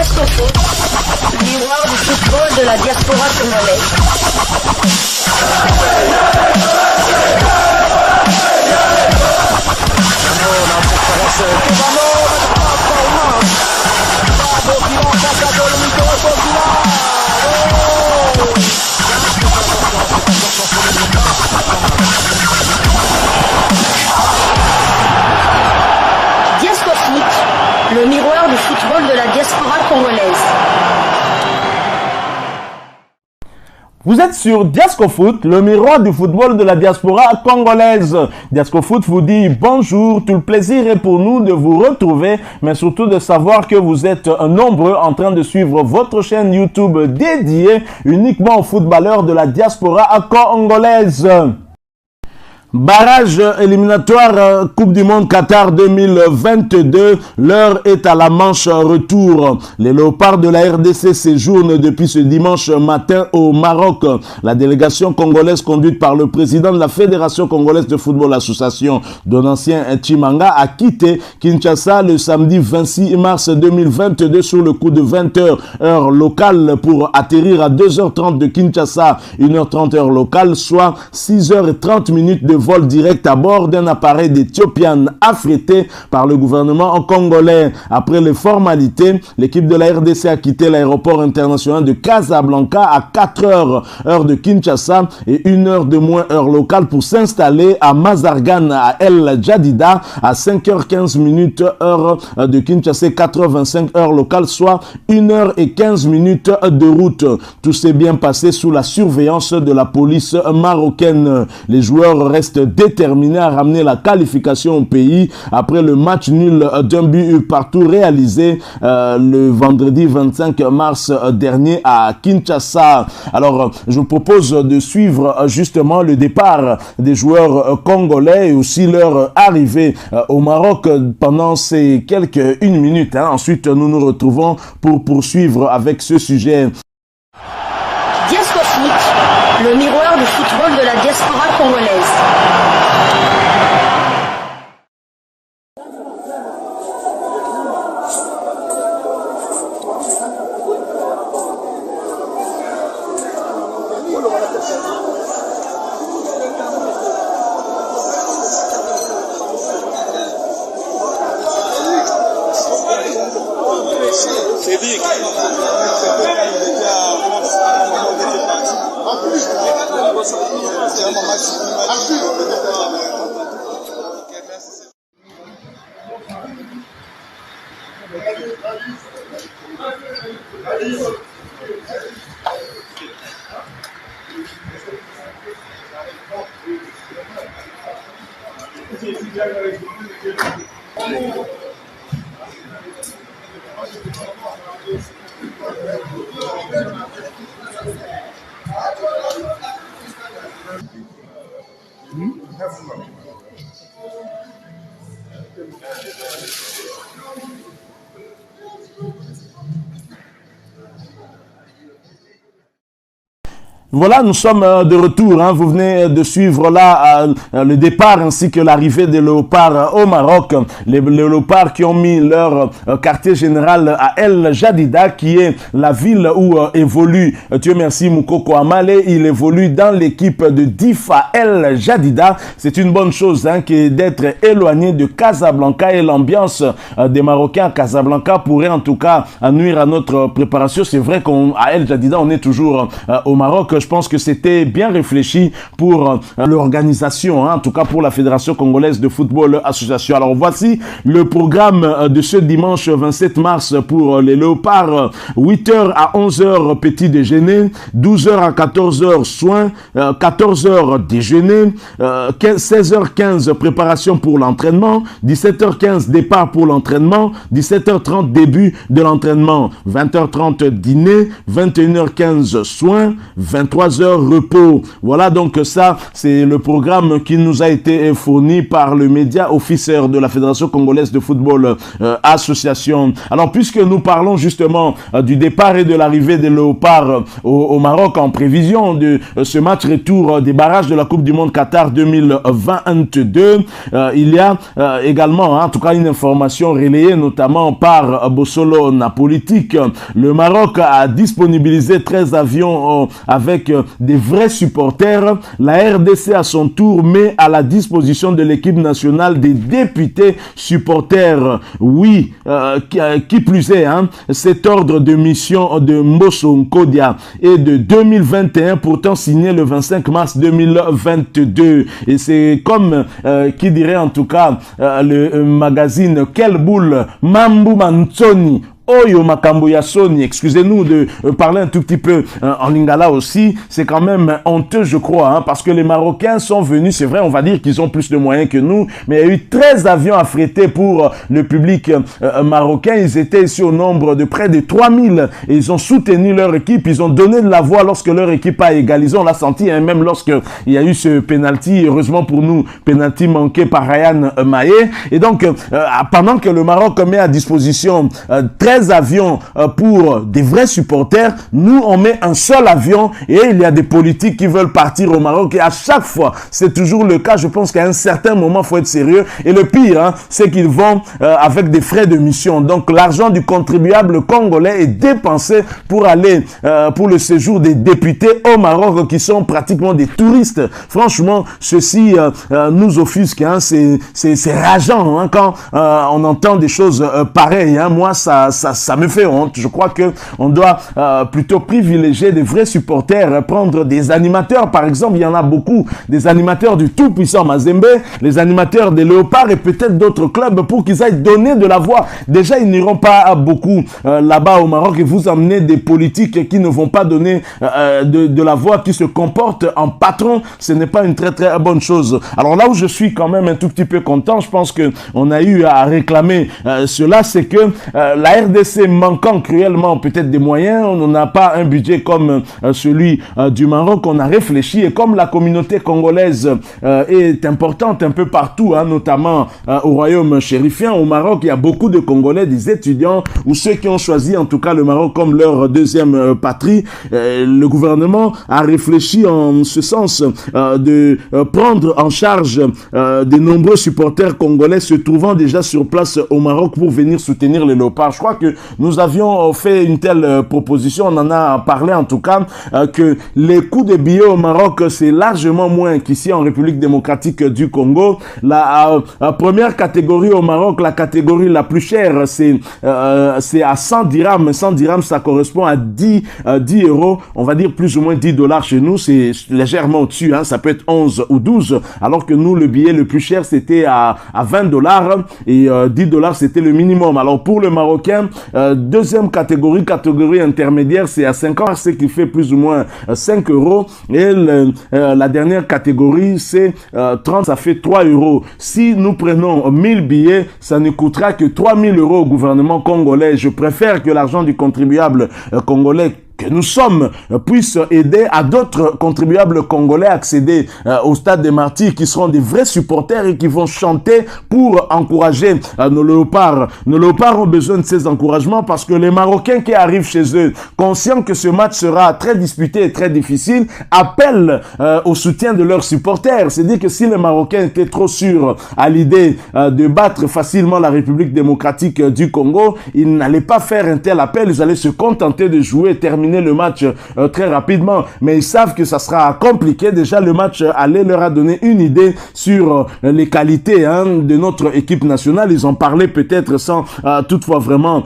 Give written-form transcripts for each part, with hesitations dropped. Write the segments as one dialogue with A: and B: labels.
A: Diascofoot, miroir du football de la diaspora congolaise. Diascofoot, le miroir du football de la diaspora congolaise.
B: Vous êtes sur Diascofoot, le miroir du football de la diaspora congolaise. Diascofoot vous dit bonjour, tout le plaisir est pour nous de vous retrouver, mais surtout de savoir que vous êtes nombreux en train de suivre votre chaîne YouTube dédiée uniquement aux footballeurs de la diaspora congolaise. Barrage éliminatoire Coupe du Monde Qatar 2022, l'heure est à la manche retour. Les léopards de la RDC séjournent depuis ce dimanche matin au Maroc. La délégation congolaise conduite par le président de la Fédération congolaise de football, l'association Donancien Chimanga, a quitté Kinshasa le samedi 26 mars 2022 sur le coup de 20h heure locale pour atterrir à 2h30 de Kinshasa, 1h30 heure locale, soit 6h30 de vol direct à bord d'un appareil d'Ethiopian affrété par le gouvernement congolais. Après les formalités, l'équipe de la RDC a quitté l'aéroport international de Casablanca à 4h heure de Kinshasa et 1h de moins heure locale pour s'installer à Mazargan à El Jadida à 5h15 heure de Kinshasa, 4h25 heure locale, soit 1h15 de route. Tout s'est bien passé sous la surveillance de la police marocaine. Les joueurs restent déterminés à ramener la qualification au pays après le match nul d'un but partout réalisé le vendredi 25 mars dernier à Kinshasa. Alors, je vous propose de suivre justement le départ des joueurs congolais et aussi leur arrivée au Maroc pendant ces quelques 1 minute. Ensuite, nous nous retrouvons pour poursuivre avec ce sujet.
A: Diascofoot, le miroir du football de la diaspora congolaise.
B: Voilà, nous sommes de retour. Vous venez de suivre là le départ ainsi que l'arrivée des léopards au Maroc. Les léopards qui ont mis leur quartier général à El Jadida, qui est la ville où évolue, Dieu merci, Moukoko Amale. Il évolue dans l'équipe de Difa El Jadida. C'est une bonne chose d'être éloigné de Casablanca, et l'ambiance des Marocains à Casablanca pourrait en tout cas nuire à notre préparation. C'est vrai qu'à El Jadida, on est toujours au Maroc. Je pense que c'était bien réfléchi pour l'organisation, en tout cas pour la Fédération congolaise de football association. Alors voici le programme de ce dimanche 27 mars pour les léopards. 8h à 11h petit déjeuner, 12h à 14h soins, 14h déjeuner, 16h15 préparation pour l'entraînement, 17h15 départ pour l'entraînement, 17h30 début de l'entraînement, 20h30 dîner, 21h15 soins, 23h 23 heures repos. Voilà donc ça, c'est le programme qui nous a été fourni par le média officiel de la Fédération congolaise de football association. Alors puisque nous parlons justement du départ et de l'arrivée des Léopards au Maroc en prévision de ce match retour des barrages de la Coupe du Monde Qatar 2022, il y a également en tout cas une information relayée notamment par Bossolo Napolitique. Le Maroc a disponibilisé 13 avions avec des vrais supporters. La RDC à son tour met à la disposition de l'équipe nationale des députés supporters. Oui, qui plus est, cet ordre de mission de Mbosso Nkodia est de 2021, pourtant signé le 25 mars 2022. Et c'est comme qui dirait en tout cas le magazine Quelle boule Mambu Manzoni Oyo Makambo ya Soni, excusez-nous de parler un tout petit peu en lingala aussi, c'est quand même honteux je crois, parce que les Marocains sont venus, c'est vrai on va dire qu'ils ont plus de moyens que nous, mais il y a eu 13 avions affrétés pour le public marocain, ils étaient ici au nombre de près de 3000 et ils ont soutenu leur équipe, ils ont donné de la voix lorsque leur équipe a égalisé, on l'a senti même lorsque il y a eu ce penalty, heureusement pour nous, penalty manqué par Ryan Maé, et donc pendant que le Maroc met à disposition 13 avions pour des vrais supporters, nous on met un seul avion et il y a des politiques qui veulent partir au Maroc et à chaque fois c'est toujours le cas. Je pense qu'à un certain moment il faut être sérieux et le pire c'est qu'ils vont avec des frais de mission, donc l'argent du contribuable congolais est dépensé pour aller pour le séjour des députés au Maroc qui sont pratiquement des touristes. Franchement ceci nous offusque, c'est rageant quand on entend des choses pareilles. Moi ça me fait honte. Je crois que on doit plutôt privilégier des vrais supporters, prendre des animateurs par exemple, il y en a beaucoup, des animateurs du tout puissant Mazembe, les animateurs des Léopards et peut-être d'autres clubs pour qu'ils aillent donner de la voix. Déjà ils n'iront pas beaucoup là-bas au Maroc et vous amenez des politiques qui ne vont pas donner de la voix, qui se comportent en patron, ce n'est pas une très très bonne chose. Alors là où je suis quand même un tout petit peu content, je pense que on a eu à réclamer cela, c'est que la RDC manquant cruellement peut-être des moyens, on n'a pas un budget comme celui du Maroc, on a réfléchi et comme la communauté congolaise est importante un peu partout, notamment au royaume chérifien, au Maroc, il y a beaucoup de Congolais, des étudiants ou ceux qui ont choisi en tout cas le Maroc comme leur deuxième patrie. Le gouvernement a réfléchi en ce sens de prendre en charge de nombreux supporters congolais se trouvant déjà sur place au Maroc pour venir soutenir les Léopards. Je crois que nous avions fait une telle proposition, on en a parlé en tout cas, que les coûts de billets au Maroc c'est largement moins qu'ici en République démocratique du Congo. La première catégorie au Maroc, la catégorie la plus chère, c'est à 100 dirhams. 100 dirhams ça correspond à 10 euros, on va dire plus ou moins 10 dollars chez nous, c'est légèrement au-dessus, ça peut être 11 ou 12, alors que nous le billet le plus cher c'était à 20 dollars et 10 dollars c'était le minimum. Alors pour le Marocain, deuxième catégorie intermédiaire, c'est à 50, ce qui fait plus ou moins 5 euros. Et la dernière catégorie, c'est 30, ça fait 3 euros. Si nous prenons 1000 billets, ça ne coûtera que 3000 euros au gouvernement congolais. Je préfère que l'argent du contribuable congolais que nous sommes puisse aider à d'autres contribuables congolais à accéder au stade des Martyrs qui seront des vrais supporters et qui vont chanter pour encourager nos Léopards. Nos Léopards ont besoin de ces encouragements parce que les Marocains qui arrivent chez eux, conscients que ce match sera très disputé et très difficile, appellent au soutien de leurs supporters. C'est-à-dire que si les Marocains étaient trop sûrs à l'idée de battre facilement la République démocratique du Congo, ils n'allaient pas faire un tel appel, ils allaient se contenter de jouer et terminer le match très rapidement, mais ils savent que ça sera compliqué. Déjà le match aller leur a donné une idée sur les qualités de notre équipe nationale. Ils en parlaient peut-être sans toutefois vraiment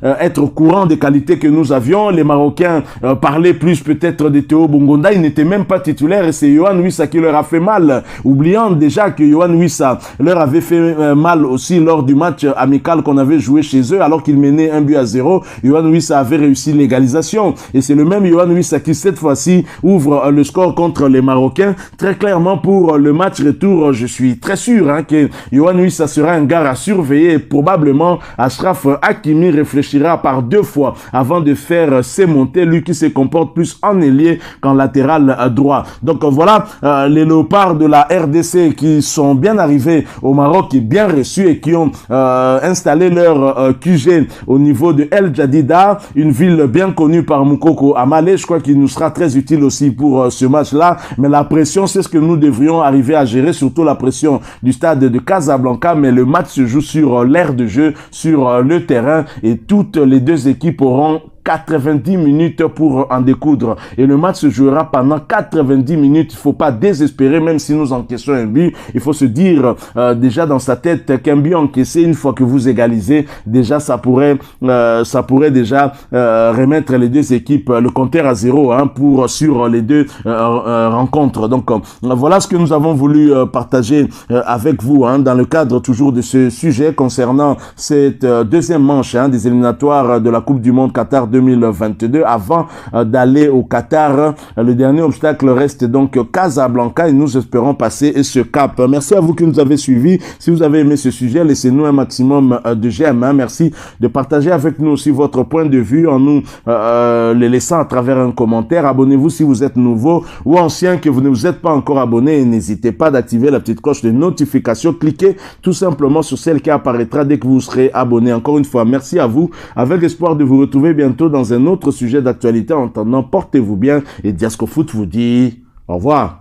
B: être au courant des qualités que nous avions. Les Marocains parlaient plus peut-être de Théo Bongonda, il n'était même pas titulaire et c'est Yohan Wissa qui leur a fait mal, oubliant déjà que Yohan Wissa leur avait fait mal aussi lors du match amical qu'on avait joué chez eux alors qu'ils menaient 1-0. Yohan Wissa avait réussi l'égalisation égalisation. Et c'est le même Yohan Wissa qui, cette fois-ci, ouvre le score contre les Marocains. Très clairement, pour le match retour, je suis très sûr que Yohan Wissa sera un gars à surveiller. Et probablement, Achraf Hakimi réfléchira par 2 fois avant de faire ses montées. Lui qui se comporte plus en ailier qu'en latéral droit. Donc voilà, les léopards de la RDC qui sont bien arrivés au Maroc et bien reçus et qui ont installé leur QG au niveau de El Jadida, une ville bien connue par Moukoko Amale. Je crois qu'il nous sera très utile aussi pour ce match-là. Mais la pression, c'est ce que nous devrions arriver à gérer, surtout la pression du stade de Casablanca. Mais le match se joue sur l'aire de jeu, sur le terrain, et toutes les deux équipes auront 90 minutes pour en découdre. Et le match se jouera pendant 90 minutes. Il faut pas désespérer, même si nous encaissons un but. Il faut se dire déjà dans sa tête qu'un but encaissé, une fois que vous égalisez, déjà ça pourrait déjà remettre les deux équipes le compteur à 0 sur les deux rencontres. Donc voilà ce que nous avons voulu partager avec vous dans le cadre toujours de ce sujet concernant cette deuxième manche des éliminatoires de la Coupe du Monde Qatar 2022. Avant d'aller au Qatar, le dernier obstacle reste donc Casablanca et nous espérons passer ce cap. Merci à vous qui nous avez suivis. Si vous avez aimé ce sujet, laissez-nous un maximum de j'aime. Merci de partager avec nous aussi votre point de vue en nous le laissant à travers un commentaire. Abonnez-vous si vous êtes nouveau ou ancien que vous ne vous êtes pas encore abonné, et n'hésitez pas d'activer la petite cloche de notification. Cliquez tout simplement sur celle qui apparaîtra dès que vous serez abonné. Encore une fois, merci à vous, avec l'espoir de vous retrouver bientôt dans un autre sujet d'actualité. En attendant, portez-vous bien et Diasco Foot vous dit au revoir.